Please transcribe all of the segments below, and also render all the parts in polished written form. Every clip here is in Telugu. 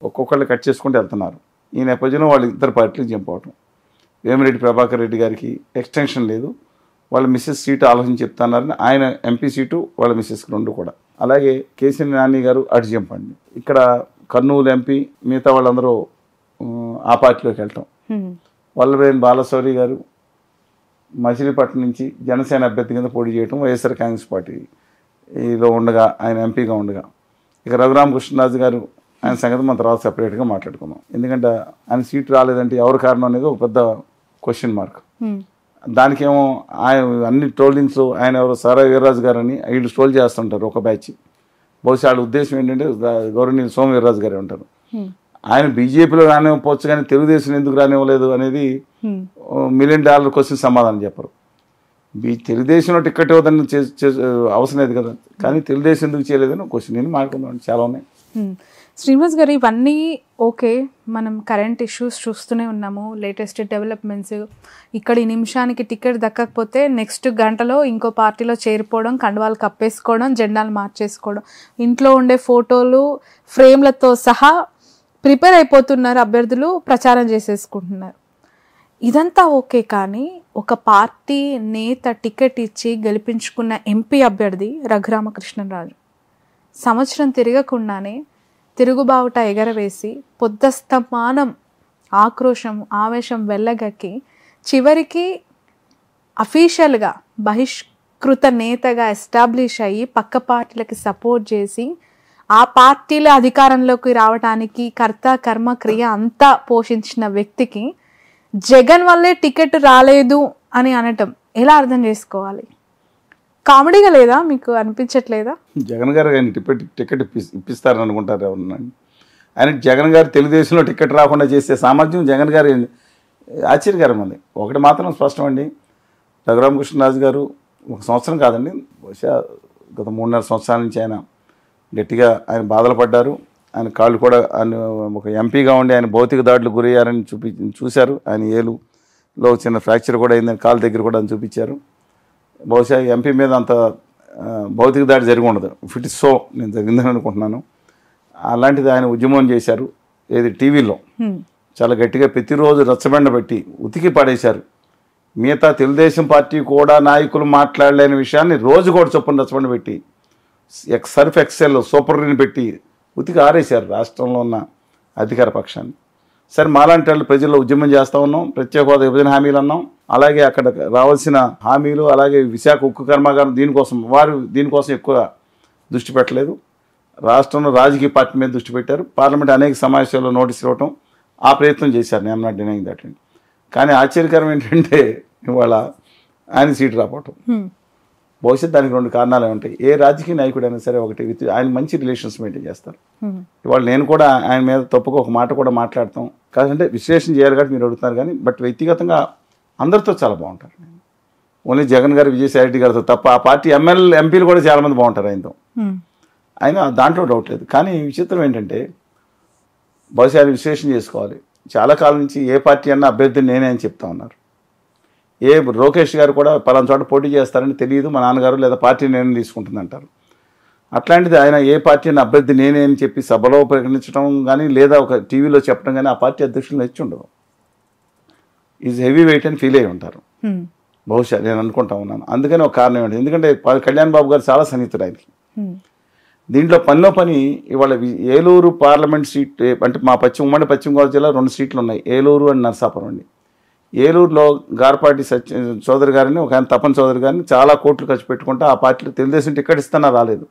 ఒక్కొక్కళ్ళు కట్ చేసుకుంటూ వెళ్తున్నారు. ఈ నేపథ్యంలో వాళ్ళు ఇద్దరు పార్టీలకు జంప్ అవటం. వేమిరెడ్డి ప్రభాకర్ రెడ్డి గారికి ఎక్స్టెన్షన్ లేదు, వాళ్ళ మిస్సెస్ సీటు ఆలోచించి చెప్తున్నారని ఆయన ఎంపీ సీటు వాళ్ళ మిస్సెస్కి 2 కూడా. అలాగే కేసీఆర్ నాని గారు అటు జంప్ అండి. ఇక్కడ కర్నూలు ఎంపీ మిగతా వాళ్ళందరూ ఆ పార్టీలోకి వెళ్ళటం. వల్లభనేని బాలశౌరి గారు మచిలీపట్నం నుంచి జనసేన అభ్యర్థి కింద పోటీ చేయడం, వైఎస్ఆర్ కాంగ్రెస్ పార్టీలో ఉండగా ఆయన ఎంపీగా ఉండగా. ఇక రఘురామకృష్ణరాజు గారు ఆయన సంగతి మన తర్వాత సెపరేట్గా మాట్లాడుకున్నాం. ఎందుకంటే ఆయన సీటు రాలేదంటే ఎవరు కారణం అనేది ఒక పెద్ద క్వశ్చన్ మార్క్. దానికేమో ఆయన అన్ని ట్రోలింగ్స్ ఆయన ఎవరు సారా వీర్రాజు గారు అని వీళ్ళు ట్రోల్ చేస్తుంటారు ఒక బ్యాచ్. బహుశా వాళ్ళ ఉద్దేశం ఏంటంటే గౌరవనీయులు సోమ వీర్రాజు గారే ఉంటారు. ఆయన బీజేపీలో రానివ్వకపోవచ్చు కానీ తెలుగుదేశం ఎందుకు రానివ్వలేదు అనేది $1 మిలియన్ క్వశ్చన్ సమాధానం చెప్పరు. తెలుగుదేశంలో టికెట్ ఇవ్వదని అవసరం లేదు కదా, కానీ తెలుగుదేశం ఎందుకు చేయలేదని క్వశ్చన్ నేను మాట్లాడుకుందాం. చాలా ఉన్నాయి. శ్రీనివాస్ గారు, ఇవన్నీ ఓకే, మనం కరెంట్ ఇష్యూస్ చూస్తూనే ఉన్నాము, లేటెస్ట్ డెవలప్మెంట్స్. ఇక్కడ ఈ నిమిషానికి టికెట్ దక్కకపోతే నెక్స్ట్ గంటలో ఇంకో పార్టీలో చేరిపోవడం, కండువాలు కప్పేసుకోవడం, జెండాలు మార్చేసుకోవడం, ఇంట్లో ఉండే ఫోటోలు ఫ్రేమ్లతో సహా ప్రిపేర్ అయిపోతున్నారు అభ్యర్థులు, ప్రచారం చేసేసుకుంటున్నారు. ఇదంతా ఓకే, కానీ ఒక పార్టీ నేత టికెట్ ఇచ్చి గెలిపించుకున్న ఎంపీ అభ్యర్థి రఘురామకృష్ణరాజు సంవత్సరం తిరగకుండానే తిరుగుబావుట ఎగరవేసి పొద్దస్తమానం ఆక్రోశం ఆవేశం వెళ్ళగక్కి చివరికి అఫీషియల్గా బహిష్కృత నేతగా ఎస్టాబ్లిష్ అయ్యి పక్క పార్టీలకి సపోర్ట్ చేసి ఆ పార్టీల అధికారంలోకి రావడానికి కర్త కర్మ క్రియ అంతా పోషించిన వ్యక్తికి జగన్ వల్లే టికెట్ రాలేదు అని అనటం ఎలా అర్థం చేసుకోవాలి? కామెడీగా లేదా, మీకు అనిపించట్లేదా? జగన్ గారు ఆయన టికెట్ ఇప్పిస్తారని అనుకుంటారు ఎవరన్నా? ఆయన జగన్ గారు తెలుగుదేశంలో టికెట్ రాకుండా చేసే సామర్థ్యం జగన్ గారి ఆశ్చర్యకరం ఉంది. ఒకటి మాత్రం స్పష్టం అండి, రఘురామకృష్ణరాజు గారు 1 సంవత్సరం కాదండి, బహుశా గత 3.5 సంవత్సరాల నుంచి ఆయన గట్టిగా ఆయన బాధలు పడ్డారు. ఆయన కాళ్ళు కూడా ఆయన ఒక ఎంపీగా ఉండి ఆయన భౌతిక దాడులకు గురయ్యారని చూశారు. ఆయన ఏలులో చిన్న ఫ్రాక్చర్ కూడా అయిందని కాలు దగ్గర కూడా అని చూపించారు. బహుశా ఎంపీ మీద అంత భౌతిక దాడి జరిగి ఉండదు, ఇట్ ఇస్ సో, నేను జరిగిందని అనుకుంటున్నాను. అలాంటిది ఆయన ఉద్యమం చేశారు, ఏది టీవీలో చాలా గట్టిగా ప్రతిరోజు రచ్చబండ పెట్టి ఉతికి పడేశారు. మిగతా తెలుగుదేశం పార్టీ కూడా నాయకులు మాట్లాడలేని విషయాన్ని రోజు కూడా చొప్పున రచ్చబండ పెట్టి సర్ఫ్ ఎక్సెల్ సూపర్ని పెట్టి ఉతికి ఆరేశారు రాష్ట్రంలో ఉన్న అధికార పక్షాన్ని. సరే, మాలాంటి వాళ్ళు ప్రజల్లో ఉద్యమం చేస్తూ ఉన్నాం, ప్రత్యేక హోదా విభజన హామీలు అన్నాం, అలాగే అక్కడ రావాల్సిన హామీలు, అలాగే విశాఖ ఉక్కు కర్మాగారం దీనికోసం ఎక్కువ దృష్టి పెట్టలేదు. రాష్ట్రంలో రాజకీయ పార్టీ మీద దృష్టి పెట్టారు. పార్లమెంట్ అనేక సమావేశాల్లో నోటీసులు ఇవ్వటం ఆ ప్రయత్నం చేశారు, నేను నాట్ డినైయింగ్ దట్. కానీ ఆశ్చర్యకరం ఏంటంటే ఇవాళ ఆయన సీటు రాపోవటం. భవిష్యత్ దానికి 2 కారణాలు ఉంటాయి. ఏ రాజకీయ నాయకుడు అయినా సరే ఒకటి ఆయన మంచి రిలేషన్స్ మెయింటైన్ చేస్తారు. ఇవాళ నేను కూడా ఆయన మీద తప్పుగా ఒక మాట కూడా మాట్లాడతాం కాదంటే విశ్లేషణ చేయాలి కాబట్టి మీరు అడుగుతున్నారు, కానీ బట్ వ్యక్తిగతంగా అందరితో చాలా బాగుంటారు. ఓన్లీ జగన్ గారు విజయసాయి రెడ్డి గారితో తప్ప ఆ పార్టీ ఎంపీలు కూడా చాలామంది బాగుంటారు ఆయనతో. ఆయన దాంట్లో డౌట్ లేదు. కానీ విచిత్రం ఏంటంటే బహుశా ఆయన విశ్లేషణ చేసుకోవాలి. చాలా కాలం నుంచి ఏ పార్టీ అన్నా అభ్యర్థిని నేనే అని చెప్తా ఉన్నారు. లోకేష్ గారు కూడా పలానా చోట పోటీ చేస్తారని తెలియదు, మా నాన్నగారు లేదా పార్టీ నేను తీసుకుంటుంది అంటారు. అట్లాంటిది ఆయన ఏ పార్టీ అని అభ్యర్థి నేనే అని చెప్పి సభలో ప్రకటించడం కానీ లేదా ఒక టీవీలో చెప్పడం కానీ ఆ పార్టీ అధ్యక్షులు నచ్చి ఉండదు. ఈజ్ హెవీ వెయిట్ అని ఫీల్ అయ్యి ఉంటారు బహుశా, నేను అనుకుంటా ఉన్నాను. అందుకని ఒక కారణం ఏంటి, ఎందుకంటే కళ్యాణ్ బాబు గారు చాలా సన్నిహితుడు ఆయనకి. దీంట్లో పనిలో పని ఇవాళ ఏలూరు పార్లమెంట్ సీట్ అంటే మా ఉమ్మడి పశ్చిమ గోదావరి జిల్లా 2 సీట్లు ఉన్నాయి, ఏలూరు అండ్ నరసాపురం అండి. ఏలూరులో గార్పాటి చౌదరి గారిని ఒక ఆయన తపన్ చౌదరి గారిని చాలా కోట్లు ఖర్చు పెట్టుకుంటే ఆ పార్టీలో తెలుగుదేశం టికెట్ ఇస్తున్నా రాలేదు,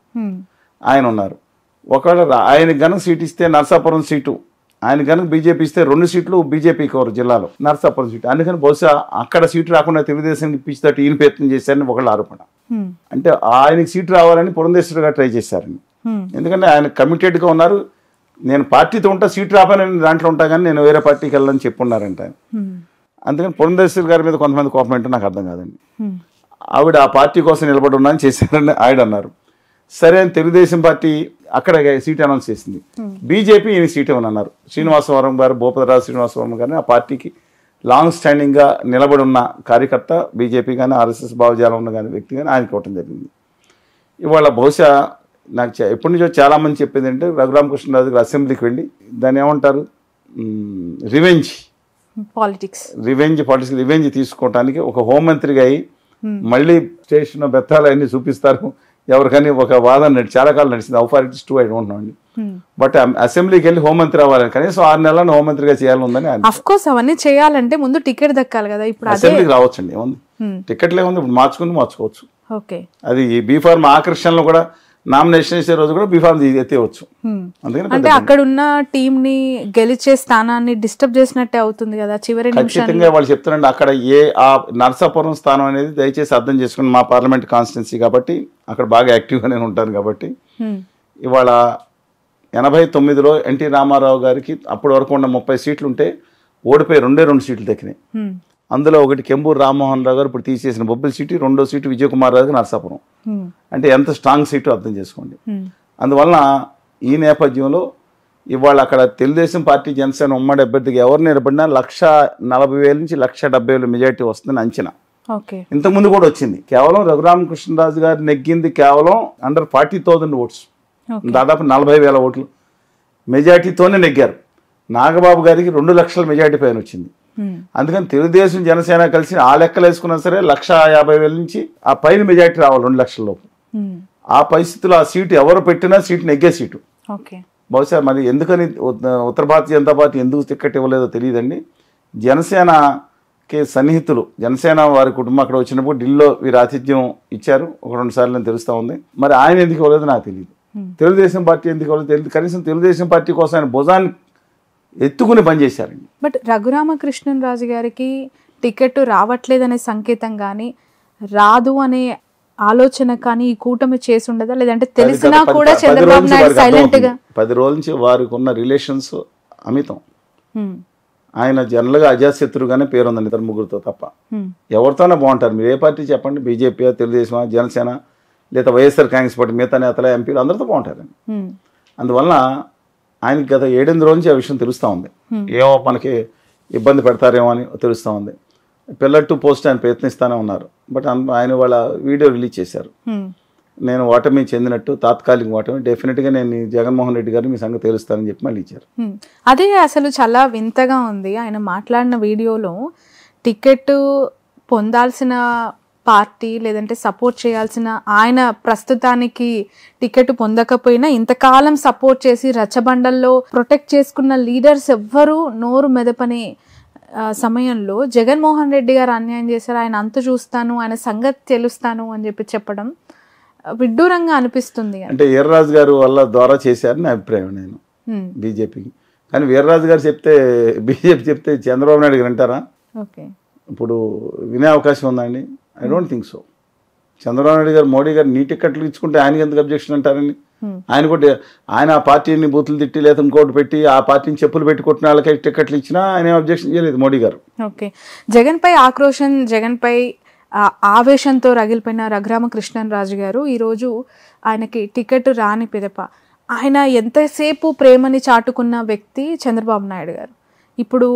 ఆయన ఉన్నారు. ఒకవేళ ఆయనకి గనక సీట్ ఇస్తే నరసాపురం సీటు, ఆయన కనుక బీజేపీ ఇస్తే 2 సీట్లు బీజేపీకి ఎవరు జిల్లాలో నరసాపురం సీటు. అందుకని బహుశా అక్కడ సీటు రాకుండా తెలుగుదేశం ఇప్పించేటట్టు ఈయన ప్రయత్నం చేశారని ఒకళ్ళు ఆరోపణ. అంటే ఆయనకి సీటు రావాలని పురంధేశ్వరి గారు ట్రై చేశారని, ఎందుకంటే ఆయన కమిటెడ్గా ఉన్నారు. నేను పార్టీతో ఉంటా, సీటు రాపని దాంట్లో ఉంటా కానీ నేను వేరే పార్టీకి వెళ్ళని చెప్పున్నారంట ఆయన. అందుకని పురంధేశ్వరి గారి మీద కొంతమంది కోపం ఏంటో నాకు అర్థం కాదండి. ఆవిడ ఆ పార్టీ కోసం నిలబడి ఉన్నాను చేశారని ఆయన అన్నారు. సరే అని తెలుగుదేశం పార్టీ అక్కడ సీట్ అనౌన్స్ చేసింది, బీజేపీ ఈయన సీట్ ఇవ్వని అన్నారు. శ్రీనివాసవరం గారు, భూపతిరాజు శ్రీనివాసవరం గారిని ఆ పార్టీకి లాంగ్ స్టాండింగ్గా నిలబడి ఉన్న కార్యకర్త, బీజేపీ కానీ ఆర్ఎస్ఎస్ భావజాలం ఉన్న కానీ వ్యక్తి కానీ ఆయనకి ఇవ్వటం జరిగింది. ఇవాళ బహుశా నాకు ఎప్పటి నుంచో చాలామంది చెప్పేది అంటే రఘురామకృష్ణరాజు గారు అసెంబ్లీకి వెళ్ళి దాన్ని ఏమంటారు రివెంజ్ పాలిటిక్స్ రివెంజ్ తీసుకోవటానికి ఒక హోంమంత్రిగా అయ్యి మళ్ళీ స్టేషన్ బెత్తాలు అన్ని చూపిస్తారు ఎవరికని ఒక వాదన చాలా కాలం నడిచింది. How far it is true I don't know అండి. బట్ అసెంబ్లీకి వెళ్ళి హోంమంత్రి అవ్వాలని కనీసం 6 నెలలను హోంమంత్రిగా చేయాలని ఉందని. ఆఫ్ కోర్స్ అవన్నీ చేయాలంటే ముందు టికెట్ దక్కాలి కదా. ఇప్పుడు అసెంబ్లీకి రావచ్చండి, ఏముంది టికెట్లు ఏముంది, ఇప్పుడు మార్చుకోవచ్చు. ఓకే, అది బీఫార్మ్ ఆకర్షణలో కూడా నామినేషన్ చేసే రోజు కూడా బీఫార్మ్ ఎత్తేవచ్చు. అంటే అక్కడ ఉన్న టీం ని గెలిచే స్థానాన్ని డిస్టర్బ్ చేసినట్టే అవుతుంది కదా చివరి ఖచ్చితంగా. వాళ్ళు చెప్తున్నారండి అక్కడ ఆ నరసాపురం స్థానం అనేది దయచేసి అర్థం చేసుకుని మా పార్లమెంట్ కాన్స్టిట్యున్సీ కాబట్టి అక్కడ బాగా యాక్టివ్గా నేను ఉంటాను కాబట్టి ఇవాళ 89లో ఎన్టీ రామారావు గారికి అప్పటి వరకు ఉన్న 30 సీట్లు ఉంటే ఓడిపోయి 2 సీట్లు దక్కినాయి. అందులో ఒకటి కెంబూరు రామ్మోహన్ రావు గారు ఇప్పుడు తీసేసిన బొబ్బిలి సీటు, 2వ సీటు విజయకుమార్ రావు నరసాపురం. అంటే ఎంత స్ట్రాంగ్ సీటు అర్థం చేసుకోండి. అందువలన ఈ నేపథ్యంలో ఇవాళ అక్కడ తెలుగుదేశం పార్టీ జనసేన ఉమ్మడి అభ్యర్థిగా ఎవరు నిలబడినా 140,000 నుంచి 170,000 మెజార్టీ వస్తుందని అంచనా. ఇంతకుముందు కూడా వచ్చింది. కేవలం రఘురామకృష్ణరాజు గారు నెగ్గింది కేవలం అండర్ 40,000 ఓట్స్, దాదాపు 40,000 ఓట్లు మెజార్టీతోనే నెగ్గారు. నాగబాబు గారికి 2 లక్షల మెజార్టీ పైన వచ్చింది. అందుకని తెలుగుదేశం జనసేన కలిసి ఆ లెక్కలు వేసుకున్నా సరే 150,000 నుంచి ఆ పైన మెజార్టీ రావాలి 2 లక్షల లోపు. ఆ పరిస్థితుల్లో ఆ సీటు ఎవరు పెట్టినా సీటు నెగ్గే సీటు. బహుశా మరి ఎందుకని ఉత్తర భారతీయ జనతా పార్టీ ఎందుకు టికెట్ ఇవ్వలేదో తెలియదండి. జనసేనకి సన్నిహితులు, జనసేన వారి కుటుంబం అక్కడ వచ్చినప్పుడు ఢిల్లీలో వీరు ఆతిథ్యం ఇచ్చారు 1-2 సార్లు అని తెలుస్తూ ఉంది. మరి ఆయన ఎందుకు ఇవ్వలేదో నాకు తెలియదు. తెలుగుదేశం పార్టీ ఎందుకు ఇవ్వలేదో తెలియదు. కనీసం తెలుగుదేశం పార్టీ కోసం ఆయన భుజాన్ని ఎత్తుకుని పనిచేశారండి. బట్ రఘురామకృష్ణరాజు గారికి టికెట్ రావట్లేదనే సంకేతం కానీ రాదు అనే ఆలోచన కానీ ఈ కూటమి చేసి ఉండదా, లేదంటే తెలిసినా కూడా చంద్రబాబు నాయుడు సైలెంట్ గా 10 రోజుల నుంచి వారికి ఉన్న రిలేషన్స్ అమితం. ఆయన జనరల్ గా అజాశత్రుగానే పేరుందండి ఇద్దరు ముగ్గురితో తప్ప. ఎవరితోనే బాగుంటారు. మీరు ఏ పార్టీ చెప్పండి, బీజేపీ, తెలుగుదేశం, జనసేన లేదా వైఎస్ఆర్ కాంగ్రెస్ పార్టీ మిగతా నేతల ఎంపీలు అందరితో బాగుంటారండి. అందువలన ఆయనకి గత 7-8 రోజుల నుంచి ఆ విషయం తెలుస్తూ ఉంది. ఏమో మనకి ఇబ్బంది పెడతారేమో అని తెలుస్తూ ఉంది. పిల్లర్ టు పోస్ట్ ఆయన ప్రయత్నిస్తూనే ఉన్నారు. బట్ ఆయన వాళ్ళ వీడియో రిలీజ్ చేశారు. నేను ఓటమి చెందినట్టు, తాత్కాలిక ఓటమి, డెఫినెట్గా నేను జగన్మోహన్ రెడ్డి గారు మీ సంగతి తెలుస్తానని చెప్పి మళ్ళీ ఇచ్చారు. అదే అసలు చాలా వింతగా ఉంది. ఆయన మాట్లాడిన వీడియోలో టికెట్ పొందాల్సిన పార్టీ లేదంటే సపోర్ట్ చేయాల్సిన ఆయన ప్రస్తుతానికి టికెట్ పొందకపోయినా ఇంతకాలం సపోర్ట్ చేసి రచ్చబండల్లో ప్రొటెక్ట్ చేసుకున్న లీడర్స్ ఎవ్వరూ నోరు మెదపని సమయంలో జగన్మోహన్ రెడ్డి గారు అన్యాయం చేశారు, ఆయన అంత చూస్తాను, ఆయన సంగతి తెలుస్తాను అని చెప్పడం విడ్డూరంగా అనిపిస్తుంది. అంటే వీర్రాజు గారు వల్ల ద్వారా చేశారని అభిప్రాయం నేను బీజేపీకి. కానీ వీర్రాజు గారు చెప్తే బీజేపీ చెప్తే చంద్రబాబు నాయుడు గారు అంటారా? ఇప్పుడు వినే అవకాశం ఉందండి? I don't think so. Chandrababu Naidu గారు మోడీ గారు నీ టికెట్లు ఇచ్చుకుంటే ఆయనకి ఎందుకు అబ్జెక్షన్ అంటారండి? ఆయన కూడా ఆయన ఆ పార్టీని బూతులు తిట్టి లేదా ఇంకోటి పెట్టి ఆ పార్టీని చెప్పులు పెట్టి కొట్టిన వాళ్ళకి టికెట్లు ఇచ్చినా ఆయన అబ్జెక్షన్ చేయలేదు మోడీ గారు. ఓకే, జగన్పై ఆక్రోశం, జగన్పై ఆవేశంతో రగిలిపోయిన రఘురామకృష్ణరాజు గారు ఈరోజు ఆయనకి టికెట్ రాని పిదప ఆయన ఎంతసేపు ప్రేమని చాటుకున్న వ్యక్తి చంద్రబాబు నాయుడు గారు ఇప్పుడు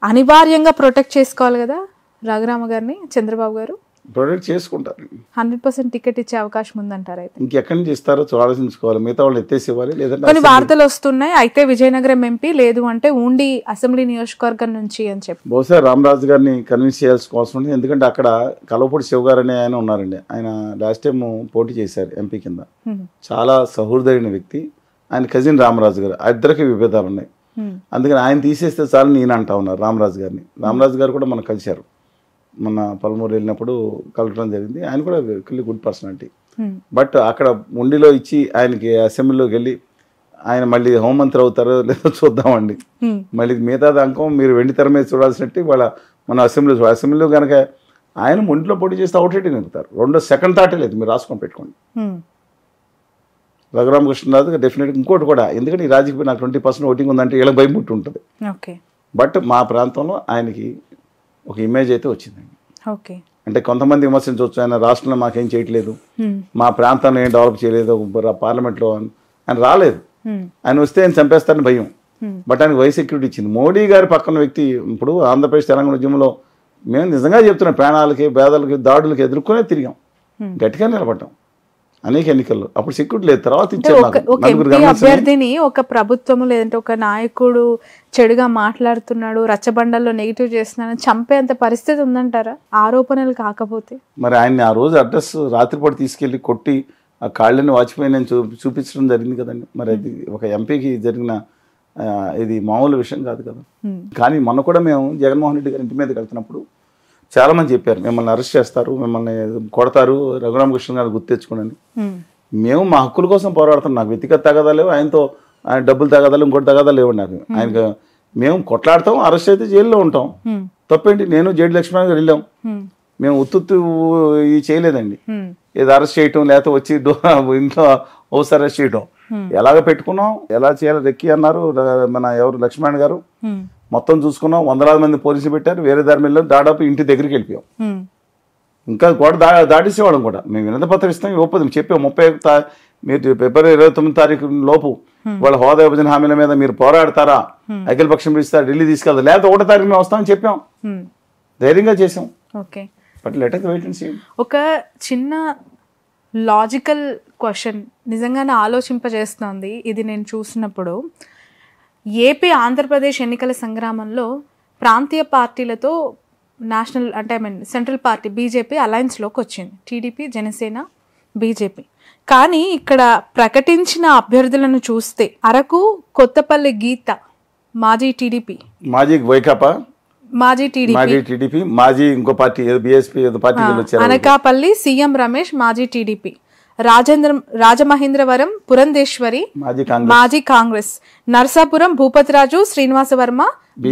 అనివార్యంగా ప్రొటెక్ట్ చేసుకోవాలి కదా రఘురామ గారిని. చంద్రబాబు గారు ప్రొటెక్ట్ చేసుకుంటారు. 100% టికెట్ ఇచ్చే అవకాశం ఉందంటారు. అయితే ఇంకెక్కడి నుంచి ఇస్తారో ఆలోచించుకోవాలి. మిగతా వాళ్ళు ఎత్తేసి ఇవ్వాలి. లేదంటే కొన్ని వార్తలు వస్తున్నాయి, అయితే విజయనగరం ఎంపీ లేదు అంటే ఉండి అసెంబ్లీ నియోజకవర్గం నుంచి అని చెప్పి. బహుశా రామరాజు గారిని కన్విన్స్ చేయాల్సిన అవసరం ఉంది. ఎందుకంటే అక్కడ కలవపూడి శివ గారు అనే ఆయన ఉన్నారండి. ఆయన లాస్ట్ టైం పోటీ చేశారు ఎంపీ కింద. చాలా సహృదయమైన వ్యక్తి. ఆయన కజిన్ రామరాజు గారు, ఇద్దరికి విభేదాలు ఉన్నాయి. అందుకని ఆయన తీసేస్తే చాలు నేను అంటా ఉన్నారు రామరాజు గారిని. రామరాజు గారు కూడా మనం కలిశారు, మొన్న పల్మూరు వెళ్ళినప్పుడు కలవడం జరిగింది. ఆయన కూడా వెరీ గుడ్ పర్సనాలిటీ. బట్ అక్కడ ఉండిలో ఇచ్చి ఆయనకి అసెంబ్లీలోకి వెళ్ళి ఆయన మళ్ళీ హోంమంత్రి అవుతారో లేదో చూద్దామండి. మళ్ళీ మిగతా అంకం మీరు వెండి తెర మీద చూడాల్సినట్టు వాళ్ళ మన అసెంబ్లీలో కనుక ఆయన ఒంటిలో పోటీ చేస్తే అవుట్ రేటింగ్ ఎక్కుతారు. 2 సెకండ్ థాటే లేదు, మీరు రాసుకొని పెట్టుకోండి. రఘురామకృష్ణరాజు డెఫినెట్గా ఇంకోటి కూడా, ఎందుకంటే ఈ రాజకీయ నాకు 20% ఓటింగ్ ఉందంటే వీళ్ళకి భయం పుట్టి ఉంటుంది. బట్ మా ప్రాంతంలో ఆయనకి ఒక ఇమేజ్ అయితే వచ్చిందండి. అంటే కొంతమంది విమర్శించవచ్చు, ఆయన రాష్ట్రంలో మాకేం చేయట్లేదు, మా ప్రాంతాన్ని ఏం డెవలప్ చేయలేదు, పార్లమెంట్లో ఆయన రాలేదు. ఆయన వస్తే ఆయన చంపేస్తారని భయం. బట్ ఆయనకు వై సెక్యూరిటీ ఇచ్చింది. మోడీ గారి పక్కన వ్యక్తి ఇప్పుడు ఆంధ్రప్రదేశ్ తెలంగాణ ఉద్యమంలో మేము నిజంగా చెప్తున్నాం, ప్రాణాలకి, పేదలకి, దాడులకి ఎదుర్కొనే తిరిగాం, గట్టిగా నిలబడ్డాం. అనేక ఎన్నికల్లో అప్పుడు సెక్యూరిటీ లేదు, తర్వాత అంటే ఇచ్చారు ఒక నాకు. ఒక నలుగురు ఎంపీ గవర్నర్స్ అభ్యర్థిని ఒక ప్రభుత్వము లేదంటే ఒక నాయకుడు చెడుగా మాట్లాడుతున్నాడు, రచ్చబండల్లో నెగిటివ్ చేస్తున్నాడు, చంపేంత పరిస్థితి ఉందంటారా ఆరోపణలు కాకపోతే? మరి ఆయన్ని ఆ రోజు అడ్రస్ రాత్రిపూట తీసుకెళ్ళి కొట్టి ఆ కాళ్ళని వాచిపోయి నేను చూపించడం జరిగింది కదండి. మరి అది ఒక ఎంపీకి జరిగిన ఇది మామూలు విషయం కాదు కదా. కానీ మొన్న కూడా మేము జగన్మోహన్ రెడ్డి గారి ఇంటి మీదకి వెళ్తున్నప్పుడు చాలామంది చెప్పారు మిమ్మల్ని అరెస్ట్ చేస్తారు, మిమ్మల్ని కొడతారు, రఘురామకృష్ణ గారు గుర్తు తెచ్చుకోండి. మేము మా హక్కుల కోసం పోరాడుతున్నాం. నాకు వ్యక్తిగత తగాదాలు లేవు, ఆయనతో ఆయన డబ్బులు తగాదాలు ఇంకోటి తగాదాలు లేవు నాకు. ఆయనకు మేము కొట్లాడతాం, అరెస్ట్ అయితే జైల్లో ఉంటాం, తప్పేంటి? నేను జేడి లక్ష్మణ్ గారు వెళ్ళాం, మేము ఉత్తు ఇది చేయలేదండి. ఏదో అరెస్ట్ చేయటం లేకపోతే వచ్చి ఇంట్లో హౌస్ అరెస్ట్ చేయటం ఎలాగ పెట్టుకున్నాం, ఎలా చేయాలి రెక్కి అన్నారు మన ఎవరు లక్ష్మణ్ గారు, మొత్తం చూసుకున్నాం. వందలాది మంది పోలీసులు పెట్టారు, వేరే దారి మీద దాదాపు ఇంటి దగ్గరికి వెళ్ళిపోయాం. ఇంకా గోడ దాటేసేవాళ్ళం కూడా. మేము వినతి పత్రం ఇస్తాం, ఇవ్వకపోతే చెప్పాం 31 మీరు ఫిబ్రవరి 29 తారీఖు లోపు వాళ్ళ హోదా విభజన హామీల మీద మీరు పోరాడతారా, అఖిల పక్షం పిలుస్తారు, ఢిల్లీ తీసుకెళ్తారు, లేకపోతే 1వ తారీఖు మేము వస్తామని చెప్పాం, ధైర్యంగా చేసాం. Okay, but let us wait and see. ఒక చిన్న లాజికల్ క్వశ్చన్ నిజంగానే ఆలోచింపజేస్తుంది ఇది నేను చూసినప్పుడు. ఏపీ ఆంధ్రప్రదేశ్ ఎన్నికల సంగ్రామంలో ప్రాంతీయ పార్టీలతో నేషనల్ అంటే సెంట్రల్ పార్టీ బీజేపీ అలయన్స్లోకి వచ్చింది, టీడీపీ, జనసేన, బీజేపీ. కానీ ఇక్కడ ప్రకటించిన అభ్యర్థులను చూస్తే అరకు, కొత్తపల్లి గీత మాజీ టీడీపీ, మాజీ వైకాపా, మాజీ టీడీపీ, మాజీ ఇంకో party BSP party, Anakapalli CM Ramesh మాజీ టీడీపీ, రాజమహేంద్రవరం పురంధేశ్వరి మాజీ కాంగ్రెస్, నర్సాపురం భూపతిరాజు శ్రీనివాస వర్మ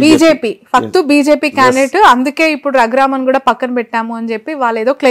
బీజేపీ, ఫక్తు బీజేపీ క్యాండిడేట్. అందుకే ఇప్పుడు రఘురామన్ కూడా పక్కన పెట్టాము అని చెప్పి వాళ్ళు ఏదో క్లెయిమ్